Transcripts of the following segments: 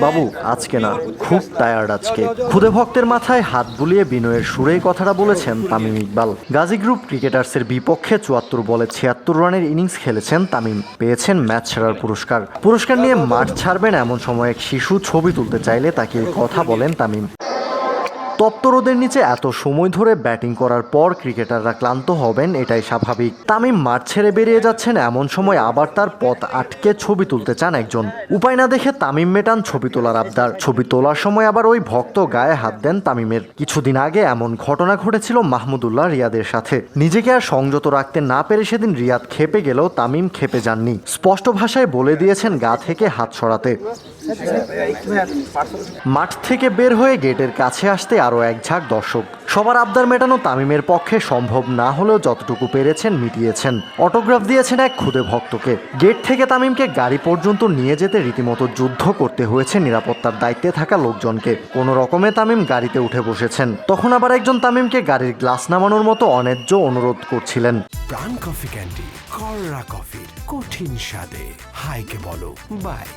বাবু আজকে না, খুব টায়ার্ড আজকে। খুদে ভক্তের মাথায় হাত বুলিয়ে বিনয়ের সুরেই কথাটা বলেছেন তামিম ইকবাল। গাজী গ্রুপ ক্রিকেটার্সের বিপক্ষে ৭৪ বলে ৭৬ রানের ইনিংস খেলেছেন তামিম, পেয়েছেন ম্যাচ সেরার পুরস্কার নিয়ে মাঠ ছাড়বেন এমন সময় এক শিশু ছবি তুলতে চাইলে তাকে এই কথা বলেন তামিম। তপ্ত রোদের নিচে এত সময় ধরে ব্যাটিং করার পর ক্রিকেটাররা ক্লান্ত হবেন, এটাই স্বাভাবিক। তামিম মাঠ ছেড়ে বেরিয়ে যাচ্ছেন এমন সময় আবার তার পথ আটকে ছবি তুলতে চান একজন। উপায় না দেখে তামিম মেটান ছবি তোলার আবদার। ছবি তোলার সময় আবার ওই ভক্ত গায়ে হাত দেন তামিমের। কিছুদিন আগে এমন ঘটনা ঘটেছিল মাহমুদুল্লাহ রিয়াদের সাথে। নিজেকে আর সংযত রাখতে না পেরে সেদিন রিয়াদ খেপে গেলেও তামিম খেপে যাননি। স্পষ্ট ভাষায় বলে দিয়েছেন গা থেকে হাত সরাতে। মাঠ থেকে বের হয়ে গেটের কাছে আসতে আরও এক ঝাঁক দর্শক। সবার আবদার মেটানো তামিমের পক্ষে সম্ভব না হলেও যতটুকু পেরেছেন মিটিয়েছেন। অটোগ্রাফ দিয়েছেন এক খুদে ভক্তকে। গেট থেকে তামিমকে গাড়ি পর্যন্ত নিয়ে যেতে রীতিমতো যুদ্ধ করতে হয়েছে নিরাপত্তার দায়িত্বে থাকা লোকজনকে। কোনো রকমে তামিম গাড়িতে উঠে বসেছেন। তখন আবার একজন তামিমকে গাড়ির গ্লাস নামানোর মতো অন্যায্য অনুরোধ করছিলেন। প্রাণ কফি ক্যান্ডি, কররা কফির কঠিন স্বাদে হাইকে বলো বাই।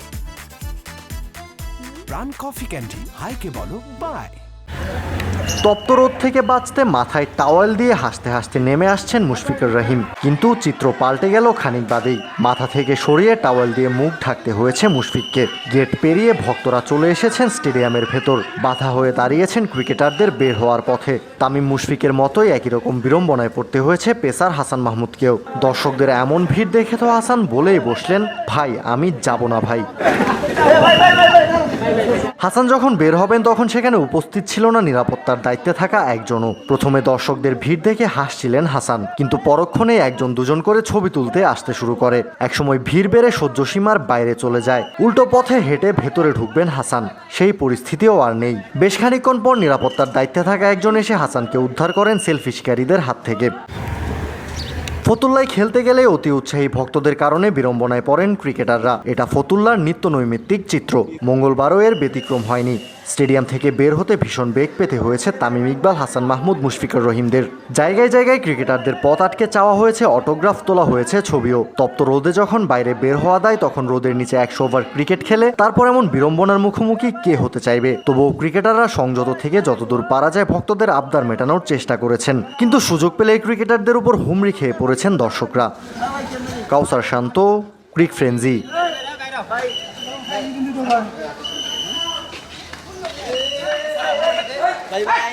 প্রাণ কফি ক্যান্ডি, হাইকে বলো বাই। তপ্ত রোদ থেকে বাঁচতে মাথায় টাওয়েল দিয়ে হাসতে হাসতে নেমে আসছেন মুশফিকুর রহিম। কিন্তু চিত্র পাল্টে গেল খানিক বাদেই। মাথা থেকে সরিয়ে টাওয়েল দিয়ে মুখ ঢাকতে হয়েছে মুশফিককে। গেট পেরিয়ে ভক্তরা চলে এসেছেন স্টেডিয়ামের ভেতর। বাধা হয়ে দাঁড়িয়েছেন ক্রিকেটারদের বের হওয়ার পথে। তামিম মুশফিকের মতোই একই রকম বিড়ম্বনায় পড়তে হয়েছে পেসার হাসান মাহমুদকেও। দর্শকদের এমন ভিড় দেখে তো হাসান বলেই বসলেন, ভাই আমি যাব না ভাই। হাসান যখন বের হবেন তখন সেখানে উপস্থিত ছিল না নিরাপত্তার দায়িত্বে থাকা একজনও। প্রথমে দর্শকদের ভিড় দেখে হাসছিলেন হাসান, কিন্তু পরক্ষণে একজন দুজন করে ছবি তুলতে আসতে শুরু করে। একসময় ভিড় বেড়ে সহ্যসীমার বাইরে চলে যায়। উল্টো পথে হেঁটে ভেতরে ঢুকবেন হাসান, সেই পরিস্থিতিও আর নেই। বেশ খানিকক্ষণ পর নিরাপত্তার দায়িত্বে থাকা একজন এসে হাসানকে উদ্ধার করেন সেলফি শিকারীদের হাত থেকে। ফতুল্লায় খেলতে গেলে অতি উৎসাহী ভক্তদের কারণে বিড়ম্বনায় পড়েন ক্রিকেটাররা। এটা ফতুল্লার নিত্য নৈমিত্তিক চিত্র। মঙ্গলবারও এর ব্যতিক্রম হয়নি। স্টেডিয়াম থেকে বের হতে ভীষণ বেগ পেতে হয়েছে তামিম ইকবাল, হাসান মাহমুদ, মুশফিকুর রহিমদের। জায়গায় জায়গায় ক্রিকেটারদের পথ আটকে চাওয়া হয়েছে, অটোগ্রাফ তোলা হয়েছে, ছবিও। তপ্ত রোদে যখন বাইরে বের হওয়া দেয় তখন রোদের নিচে 100 ওভার ক্রিকেট খেলে তারপর এমন বিড়ম্বনার মুখোমুখি কে হতে চাইবে। তবুও ক্রিকেটাররা সংযত থেকে যতদূর পারা যায় ভক্তদের আবদার মেটানোর চেষ্টা করেছেন। কিন্তু সুযোগ পেলে ক্রিকেটারদের উপর হুমড়ি খেয়ে পড়েছেন দর্শকরা। কাউসার শান্ত, ক্রিক ফ্রেঞ্জি। Bye bye.